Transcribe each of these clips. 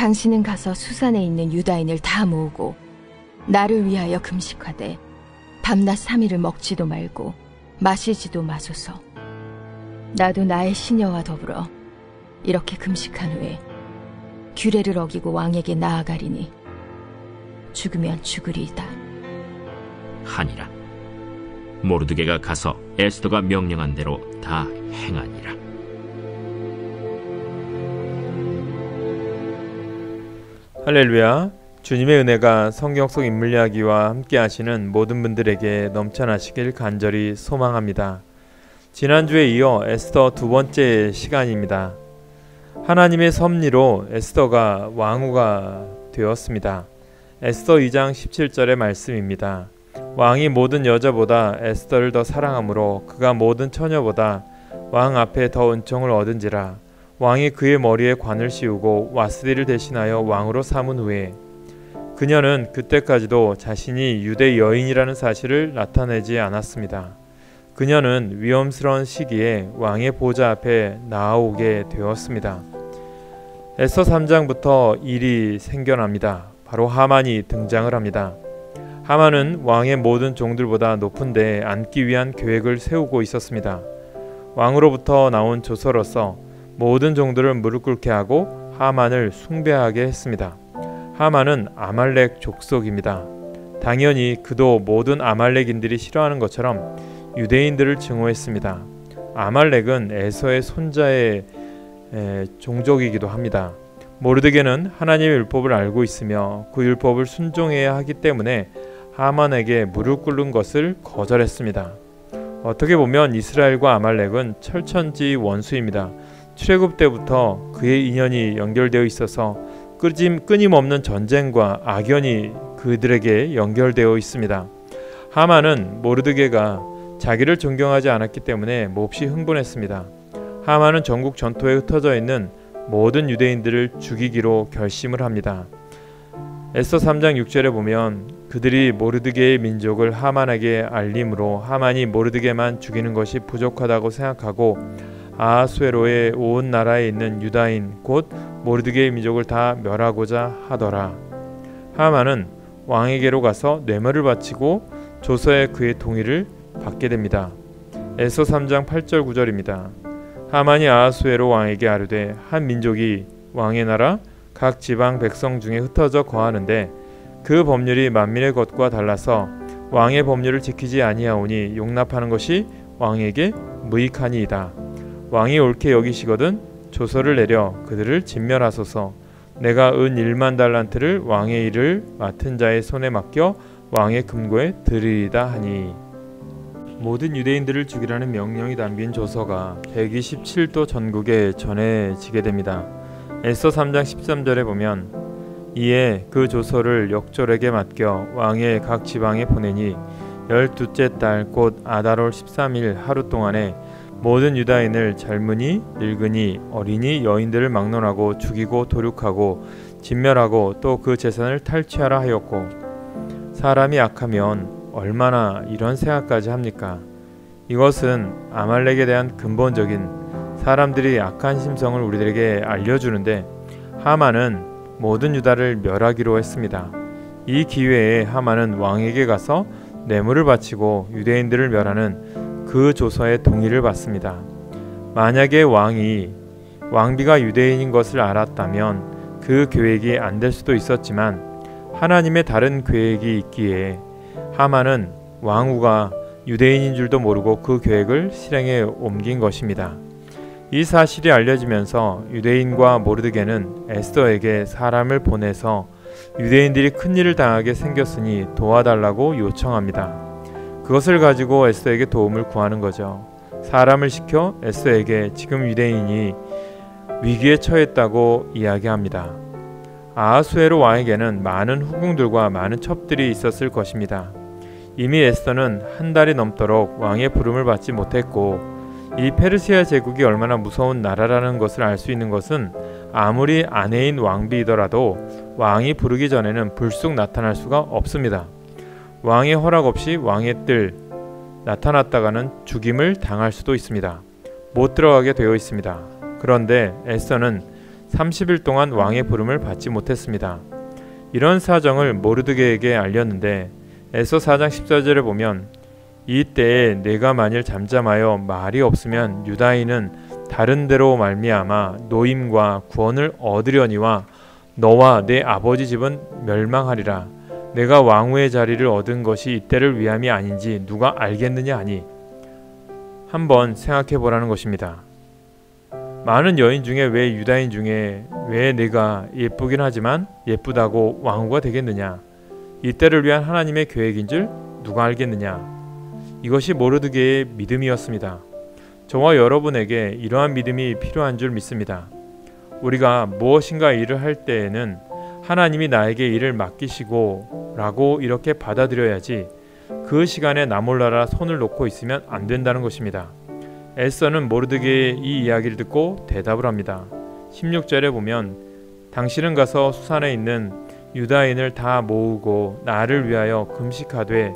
당신은 가서 수산에 있는 유다인을 다 모으고 나를 위하여 금식하되 밤낮 3일을 먹지도 말고 마시지도 마소서. 나도 나의 시녀와 더불어 이렇게 금식한 후에 규례를 어기고 왕에게 나아가리니 죽으면 죽으리이다 하니라. 모르드게가 가서 에스더가 명령한 대로 다 행하니라. 할렐루야. 주님의 은혜가 성경 속 인물 이야기와 함께 하시는 모든 분들에게 넘쳐나시길 간절히 소망합니다. 지난주에 이어 에스더 두 번째 시간입니다. 하나님의 섭리로 에스더가 왕후가 되었습니다. 에스더 2장 17절의 말씀입니다. 왕이 모든 여자보다 에스더를 더 사랑하므로 그가 모든 처녀보다 왕 앞에 더 은총을 얻은지라. 왕이 그의 머리에 관을 씌우고 와스디를 대신하여 왕으로 삼은 후에 그녀는 그때까지도 자신이 유대 여인이라는 사실을 나타내지 않았습니다. 그녀는 위험스러운 시기에 왕의 보좌 앞에 나아오게 되었습니다. 에스더 3장부터 일이 생겨납니다. 바로 하만이 등장을 합니다. 하만은 왕의 모든 종들보다 높은 데에 앉기 위한 계획을 세우고 있었습니다. 왕으로부터 나온 조서로서 모든 종들을 무릎 꿇게 하고 하만을 숭배하게 했습니다. 하만은 아말렉 족속입니다. 당연히 그도 모든 아말렉인들이 싫어하는 것처럼 유대인들을 증오했습니다. 아말렉은 에서의 손자의 종족이기도 합니다. 모르드게는 하나님의 율법을 알고 있으며 그 율법을 순종해야 하기 때문에 하만에게 무릎 꿇는 것을 거절했습니다. 어떻게 보면 이스라엘과 아말렉은 철천지 원수입니다. 출애굽 때부터 그의 인연이 연결되어 있어서 끊임없는 전쟁과 악연이 그들에게 연결되어 있습니다. 하만은 모르드게가 자기를 존경하지 않았기 때문에 몹시 흥분했습니다. 하만은 전국 전토에 흩어져 있는 모든 유대인들을 죽이기로 결심을 합니다. 에스더 3장 6절에 보면 그들이 모르드게의 민족을 하만에게 알림으로 하만이 모르드게만 죽이는 것이 부족하다고 생각하고 아하수에로의 온 나라에 있는 유다인 곧 모르드게의 민족을 다 멸하고자 하더라. 하만은 왕에게로 가서 뇌물을 바치고 조서에 그의 동의를 받게 됩니다. 에스더 3장 8절 9절입니다. 하만이 아하수에로 왕에게 아뢰되 한 민족이 왕의 나라 각 지방 백성 중에 흩어져 거하는데 그 법률이 만민의 것과 달라서 왕의 법률을 지키지 아니하오니 용납하는 것이 왕에게 무익하니이다. 왕이 옳게 여기시거든 조서를 내려 그들을 진멸하소서. 내가 은 1만 달란트를 왕의 일을 맡은 자의 손에 맡겨 왕의 금고에 드리리다 하니. 모든 유대인들을 죽이라는 명령이 담긴 조서가 127도 전국에 전해지게 됩니다. 에스더 3장 13절에 보면 이에 그 조서를 역졸에게 맡겨 왕의 각 지방에 보내니 12째 달 곧 아달월 13일 하루 동안에 모든 유다인을 젊은이, 늙은이, 어린이, 여인들을 막론하고 죽이고 도륙하고 진멸하고 또 그 재산을 탈취하라 하였고 사람이 악하면 얼마나 이런 생각까지 합니까? 이것은 아말렉에 대한 근본적인 사람들이 악한 심성을 우리들에게 알려주는데 하만은 모든 유다를 멸하기로 했습니다. 이 기회에 하만은 왕에게 가서 뇌물을 바치고 유대인들을 멸하는 그 조서의 동의를 받습니다. 만약에 왕비가 유대인인 것을 알았다면 그 계획이 안 될 수도 있었지만 하나님의 다른 계획이 있기에 하만은 왕후가 유대인인 줄도 모르고 그 계획을 실행에 옮긴 것입니다. 이 사실이 알려지면서 유대인과 모르드게는 에스더에게 사람을 보내서 유대인들이 큰일을 당하게 생겼으니 도와달라고 요청합니다. 그것을 가지고 에스더에게 도움을 구하는 거죠. 사람을 시켜 에스더에게 지금 유대인이 위기에 처했다고 이야기합니다. 아하수에로 왕에게는 많은 후궁들과 많은 첩들이 있었을 것입니다. 이미 에스더는 한 달이 넘도록 왕의 부름을 받지 못했고 이 페르시아 제국이 얼마나 무서운 나라라는 것을 알 수 있는 것은 아무리 아내인 왕비이더라도 왕이 부르기 전에는 불쑥 나타날 수가 없습니다. 왕의 허락 없이 왕의 뜰 나타났다가는 죽임을 당할 수도 있습니다. 못 들어가게 되어 있습니다. 그런데 에스더는 30일 동안 왕의 부름을 받지 못했습니다. 이런 사정을 모르드게에게 알렸는데 에스더 4장 14절에 보면 이 때에 내가 만일 잠잠하여 말이 없으면 유다인은 다른 데로 말미암아 노임과 구원을 얻으려니와 너와 내 아버지 집은 멸망하리라. 내가 왕후의 자리를 얻은 것이 이때를 위함이 아닌지 누가 알겠느냐 하니 한번 생각해 보라는 것입니다. 많은 여인 중에 왜 유다인 중에 왜 내가 예쁘긴 하지만 예쁘다고 왕후가 되겠느냐? 이때를 위한 하나님의 계획인 줄 누가 알겠느냐? 이것이 모르드게의 믿음이었습니다. 저와 여러분에게 이러한 믿음이 필요한 줄 믿습니다. 우리가 무엇인가 일을 할 때에는 하나님이 나에게 일을 맡기시고 라고 이렇게 받아들여야지 그 시간에 나 몰라라 손을 놓고 있으면 안 된다는 것입니다. 에스더는 모르드게의 이 이야기를 듣고 대답을 합니다. 16절에 보면 당신은 가서 수산에 있는 유다인을 다 모으고 나를 위하여 금식하되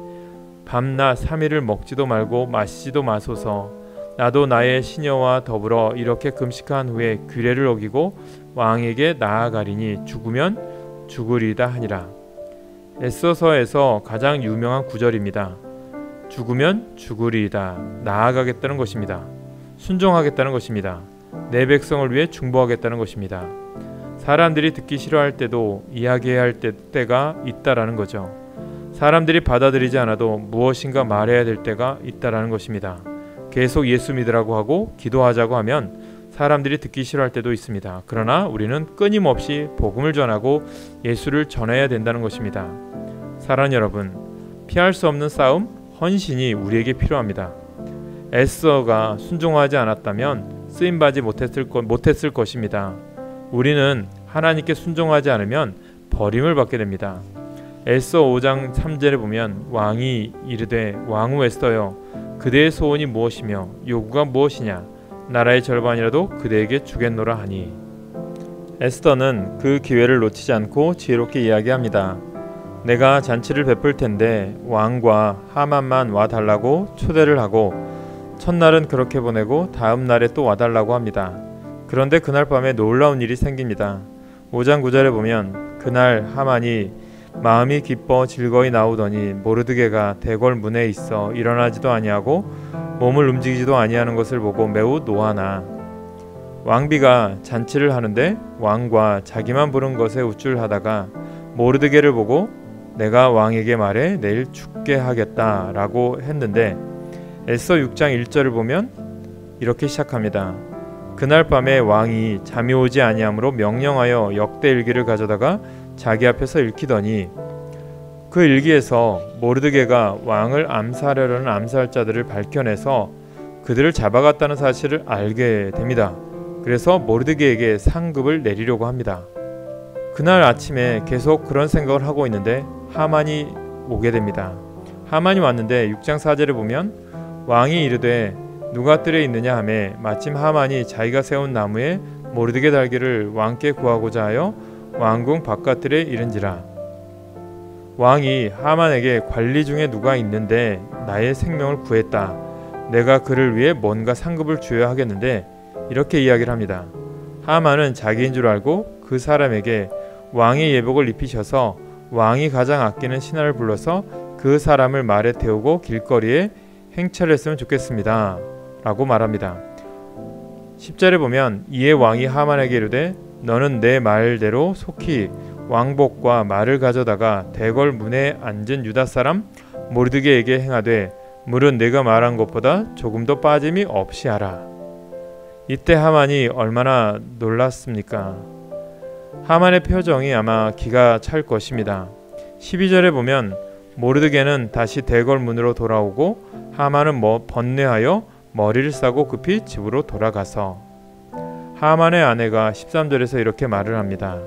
밤낮 3일을 먹지도 말고 마시지도 마소서. 나도 나의 시녀와 더불어 이렇게 금식한 후에 규례를 어기고 왕에게 나아가리니 죽으면 죽으리다 하니라. 에스더서에서 가장 유명한 구절입니다. 죽으면 죽으리이다. 나아가겠다는 것입니다. 순종하겠다는 것입니다. 내 백성을 위해 중보하겠다는 것입니다. 사람들이 듣기 싫어할 때도 이야기해야 할 때가 있다라는 거죠. 사람들이 받아들이지 않아도 무엇인가 말해야 될 때가 있다라는 것입니다. 계속 예수 믿으라고 하고 기도하자고 하면 사람들이 듣기 싫어할 때도 있습니다. 그러나 우리는 끊임없이 복음을 전하고 예수를 전해야 된다는 것입니다. 사랑하는 여러분, 피할 수 없는 싸움, 헌신이 우리에게 필요합니다. 에스더가 순종하지 않았다면 쓰임받지 못했을 것입니다. 우리는 하나님께 순종하지 않으면 버림을 받게 됩니다. 에스더 5장 3절에 보면 왕이 이르되 왕후 에스더여 그대의 소원이 무엇이며 요구가 무엇이냐 나라의 절반이라도 그대에게 주겠노라 하니 에스더는 그 기회를 놓치지 않고 지혜롭게 이야기합니다. 내가 잔치를 베풀 텐데 왕과 하만만 와달라고 초대를 하고 첫날은 그렇게 보내고 다음 날에 또 와달라고 합니다. 그런데 그날 밤에 놀라운 일이 생깁니다. 5장 9절에 보면 그날 하만이 마음이 기뻐 즐거이 나오더니 모르드게가 대궐 문에 있어 일어나지도 아니하고 몸을 움직이지도 아니하는 것을 보고 매우 노하나 왕비가 잔치를 하는데 왕과 자기만 부른 것에 우쭐하다가 모르드게를 보고 내가 왕에게 말해 내일 죽게 하겠다 라고 했는데 에스더 6장 1절을 보면 이렇게 시작합니다. 그날 밤에 왕이 잠이 오지 아니하므로 명령하여 역대 일기를 가져다가 자기 앞에서 읽히더니 그 일기에서 모르드게가 왕을 암살하려는 암살자들을 밝혀내서 그들을 잡아갔다는 사실을 알게 됩니다. 그래서 모르드게에게 상급을 내리려고 합니다. 그날 아침에 계속 그런 생각을 하고 있는데 하만이 오게 됩니다. 하만이 왔는데 6장 4절에 보면 왕이 이르되 누가 뜰에 있느냐 하매 마침 하만이 자기가 세운 나무에 모르드게 달기를 왕께 구하고자 하여 왕궁 바깥들에 이른지라. 왕이 하만에게 관리 중에 누가 있는데 나의 생명을 구했다. 내가 그를 위해 뭔가 상급을 주어야 하겠는데 이렇게 이야기를 합니다. 하만은 자기인 줄 알고 그 사람에게 왕의 예복을 입히셔서 왕이 가장 아끼는 신하를 불러서 그 사람을 말에 태우고 길거리에 행차했으면 좋겠습니다 라고 말합니다. 10절에 보면 이에 왕이 하만에게 이르되 너는 내 말대로 속히 왕복과 말을 가져다가 대궐 문에 앉은 유다 사람 모르드게에게 행하되 물은 내가 말한 것보다 조금 더 빠짐이 없이 하라. 이때 하만이 얼마나 놀랐습니까? 하만의 표정이 아마 기가 찰 것입니다. 12절에 보면 모르드게는 다시 대궐 문으로 돌아오고 하만은 번뇌하여 머리를 싸고 급히 집으로 돌아가서 하만의 아내가 13절에서 이렇게 말을 합니다.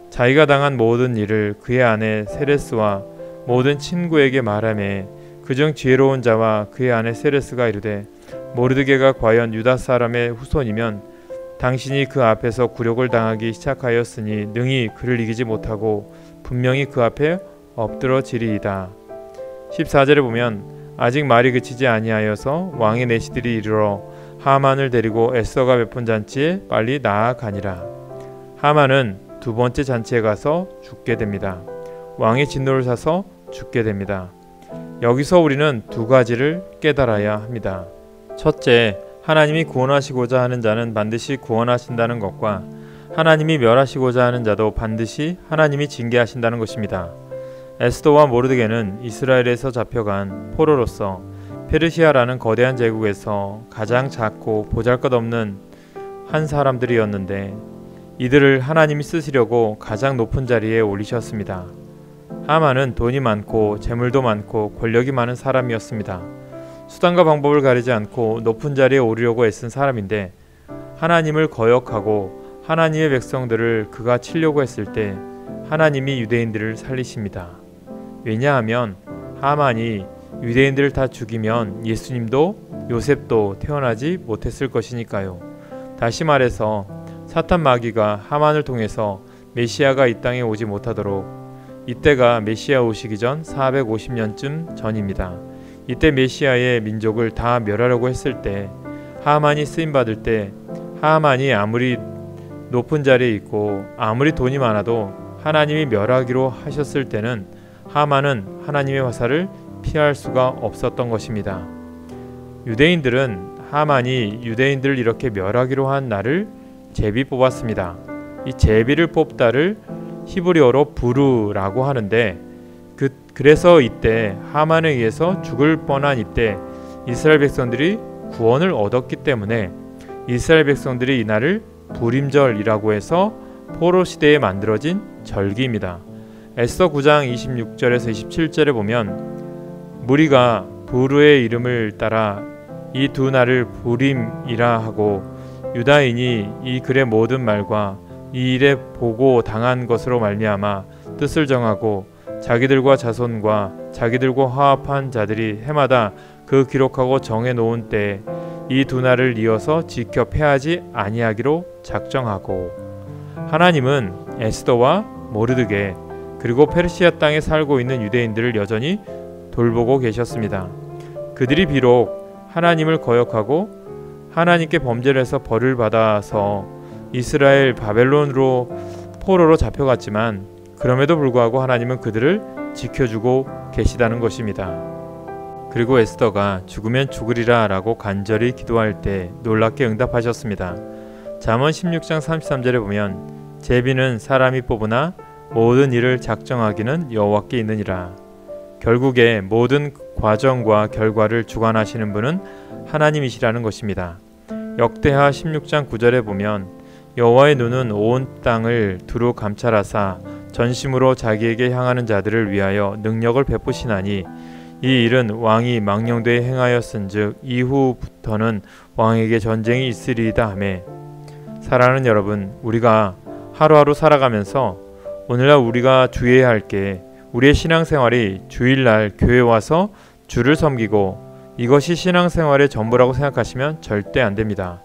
자기가 당한 모든 일을 그의 아내 세레스와 모든 친구에게 말하매 그중 지혜로운 자와 그의 아내 세레스가 이르되 모르드게가 과연 유다 사람의 후손이면 당신이 그 앞에서 굴욕을 당하기 시작하였으니 능히 그를 이기지 못하고 분명히 그 앞에 엎드러지리이다. 14절에 보면 아직 말이 그치지 아니하여서 왕의 내시들이 이르러 하만을 데리고 에스더가 베푼 잔치에 빨리 나아가니라. 하만은 두 번째 잔치에 가서 죽게 됩니다. 왕의 진노를 사서 죽게 됩니다. 여기서 우리는 두 가지를 깨달아야 합니다. 첫째, 하나님이 구원하시고자 하는 자는 반드시 구원하신다는 것과 하나님이 멸하시고자 하는 자도 반드시 하나님이 징계하신다는 것입니다. 에스더와 모르드게는 이스라엘에서 잡혀간 포로로서 페르시아라는 거대한 제국에서 가장 작고 보잘것없는 한 사람들이었는데 이들을 하나님이 쓰시려고 가장 높은 자리에 올리셨습니다. 하만은 돈이 많고 재물도 많고 권력이 많은 사람이었습니다. 수단과 방법을 가리지 않고 높은 자리에 오르려고 애쓴 사람인데 하나님을 거역하고 하나님의 백성들을 그가 치려고 했을 때 하나님이 유대인들을 살리십니다. 왜냐하면 하만이 유대인들을 다 죽이면 예수님도 요셉도 태어나지 못했을 것이니까요. 다시 말해서 사탄 마귀가 하만을 통해서 메시아가 이 땅에 오지 못하도록, 이때가 메시아 오시기 전 450년쯤 전입니다. 이때 메시아의 민족을 다 멸하려고 했을 때 하만이 쓰임받을 때 하만이 아무리 높은 자리에 있고 아무리 돈이 많아도 하나님이 멸하기로 하셨을 때는 하만은 하나님의 화살을 피할 수가 없었던 것입니다. 유대인들은 하만이 유대인들을 이렇게 멸하기로 한 날을 제비 뽑았습니다. 이 제비를 뽑다를 히브리어로 부르라고 하는데 그래서 이때 하만에 의해서 죽을 뻔한 이때 이스라엘 백성들이 구원을 얻었기 때문에 이스라엘 백성들이 이 날을 부림절이라고 해서 포로 시대에 만들어진 절기입니다. 에스더 9장 26절에서 27절에 보면 무리가 부르의 이름을 따라 이 두 날을 부림이라 하고 유다인이 이 글의 모든 말과 이 일에 보고 당한 것으로 말미암아 뜻을 정하고 자기들과 자손과 자기들과 화합한 자들이 해마다 그 기록하고 정해 놓은 때에 이 두 날을 이어서 지켜 패하지 아니하기로 작정하고, 하나님은 에스더와 모르드게 그리고 페르시아 땅에 살고 있는 유대인들을 여전히 돌보고 계셨습니다. 그들이 비록 하나님을 거역하고 하나님께 범죄를 해서 벌을 받아서 이스라엘 바벨론으로 포로로 잡혀갔지만 그럼에도 불구하고 하나님은 그들을 지켜주고 계시다는 것입니다. 그리고 에스더가 죽으면 죽으리라 라고 간절히 기도할 때 놀랍게 응답하셨습니다. 잠언 16장 33절에 보면 제비는 사람이 뽑으나 모든 일을 작정하기는 여호와께 있느니라. 결국에 모든 과정과 결과를 주관하시는 분은 하나님이시라는 것입니다. 역대하 16장 9절에 보면 여호와의 눈은 온 땅을 두루 감찰하사 전심으로 자기에게 향하는 자들을 위하여 능력을 베푸시나니 이 일은 왕이 망령되이 행하였은즉 이후부터는 왕에게 전쟁이 있으리이다 하며, 사랑하는 여러분, 우리가 하루하루 살아가면서 오늘날 우리가 주의해야 할 게 우리의 신앙생활이 주일날 교회 와서 주를 섬기고 이것이 신앙생활의 전부라고 생각하시면 절대 안 됩니다.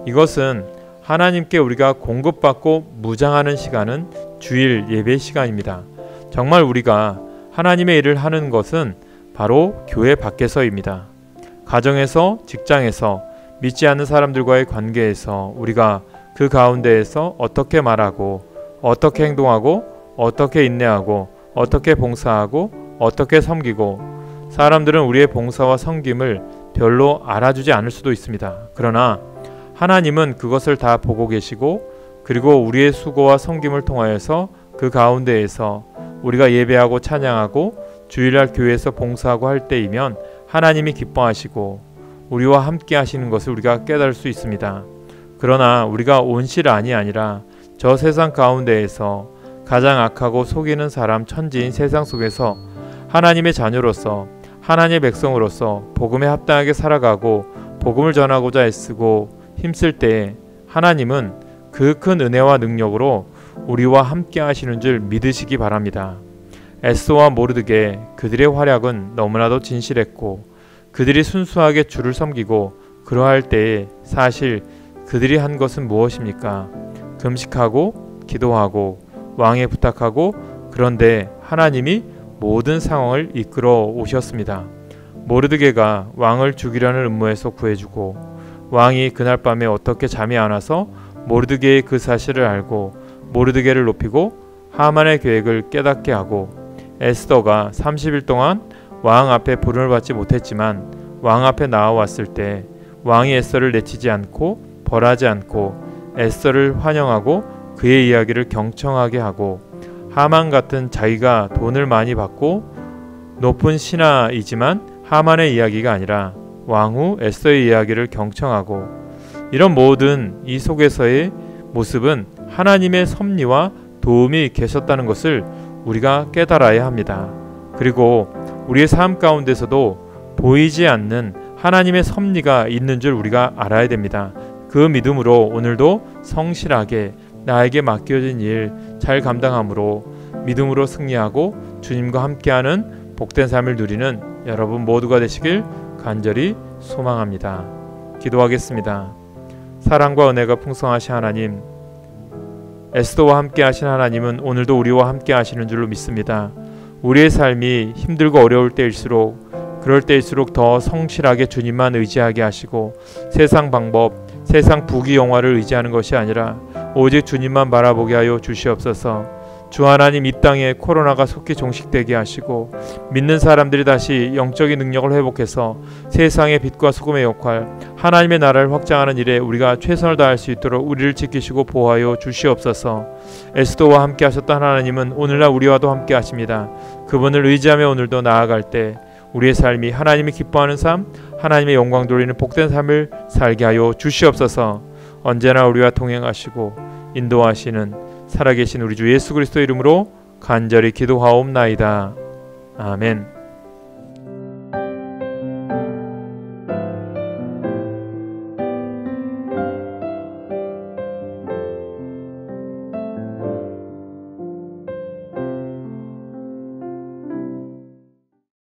이것은 하나님께 우리가 공급받고 무장하는 시간은 주일 예배 시간입니다. 정말 우리가 하나님의 일을 하는 것은 바로 교회 밖에서입니다. 가정에서, 직장에서, 믿지 않는 사람들과의 관계에서 우리가 그 가운데에서 어떻게 말하고 어떻게 행동하고 어떻게 인내하고 어떻게 봉사하고 어떻게 섬기고, 사람들은 우리의 봉사와 섬김을 별로 알아주지 않을 수도 있습니다. 그러나 하나님은 그것을 다 보고 계시고 그리고 우리의 수고와 섬김을 통하여서 그 가운데에서 우리가 예배하고 찬양하고 주일날 교회에서 봉사하고 할 때이면 하나님이 기뻐하시고 우리와 함께 하시는 것을 우리가 깨달을 수 있습니다. 그러나 우리가 온실안이 아니라 저 세상 가운데에서 가장 악하고 속이는 사람 천지인 세상 속에서 하나님의 자녀로서 하나님의 백성으로서 복음에 합당하게 살아가고 복음을 전하고자 애쓰고 힘쓸 때에 하나님은 그 큰 은혜와 능력으로 우리와 함께 하시는 줄 믿으시기 바랍니다. 에스더와 모르드게 그들의 활약은 너무나도 진실했고 그들이 순수하게 주를 섬기고 그러할 때에 사실 그들이 한 것은 무엇입니까? 금식하고 기도하고 왕에 부탁하고, 그런데 하나님이 모든 상황을 이끌어 오셨습니다. 모르드게가 왕을 죽이려는 음모에서 구해주고 왕이 그날 밤에 어떻게 잠이 안 와서 모르드게의 그 사실을 알고 모르드게를 높이고 하만의 계획을 깨닫게 하고 에스더가 30일 동안 왕 앞에 부름을 받지 못했지만 왕 앞에 나와왔을 때 왕이 에스더를 내치지 않고 벌하지 않고 에스더를 환영하고 그의 이야기를 경청하게 하고 하만 같은 자기가 돈을 많이 받고 높은 신하이지만 하만의 이야기가 아니라 왕후 에스더의 이야기를 경청하고 이런 모든 이 속에서의 모습은 하나님의 섭리와 도움이 계셨다는 것을 우리가 깨달아야 합니다. 그리고 우리의 삶 가운데서도 보이지 않는 하나님의 섭리가 있는 줄 우리가 알아야 됩니다. 그 믿음으로 오늘도 성실하게 나에게 맡겨진 일 잘 감당함으로 믿음으로 승리하고 주님과 함께하는 복된 삶을 누리는 여러분 모두가 되시길 간절히 소망합니다. 기도하겠습니다. 사랑과 은혜가 풍성하신 하나님, 에스더와 함께 하신 하나님은 오늘도 우리와 함께 하시는 줄로 믿습니다. 우리의 삶이 힘들고 어려울 때일수록 그럴 때일수록 더 성실하게 주님만 의지하게 하시고 세상 방법, 세상 부귀 영화를 의지하는 것이 아니라 오직 주님만 바라보게 하여 주시옵소서. 주 하나님, 이 땅에 코로나가 속히 종식되게 하시고 믿는 사람들이 다시 영적인 능력을 회복해서 세상의 빛과 소금의 역할, 하나님의 나라를 확장하는 일에 우리가 최선을 다할 수 있도록 우리를 지키시고 보호하여 주시옵소서. 에스더와 함께 하셨던 하나님은 오늘날 우리와도 함께 하십니다. 그분을 의지하며 오늘도 나아갈 때 우리의 삶이 하나님이 기뻐하는 삶, 하나님의 영광 돌리는 복된 삶을 살게 하여 주시옵소서. 언제나 우리와 동행하시고 인도하시는 살아계신 우리 주 예수 그리스도 이름으로 간절히 기도하옵나이다. 아멘.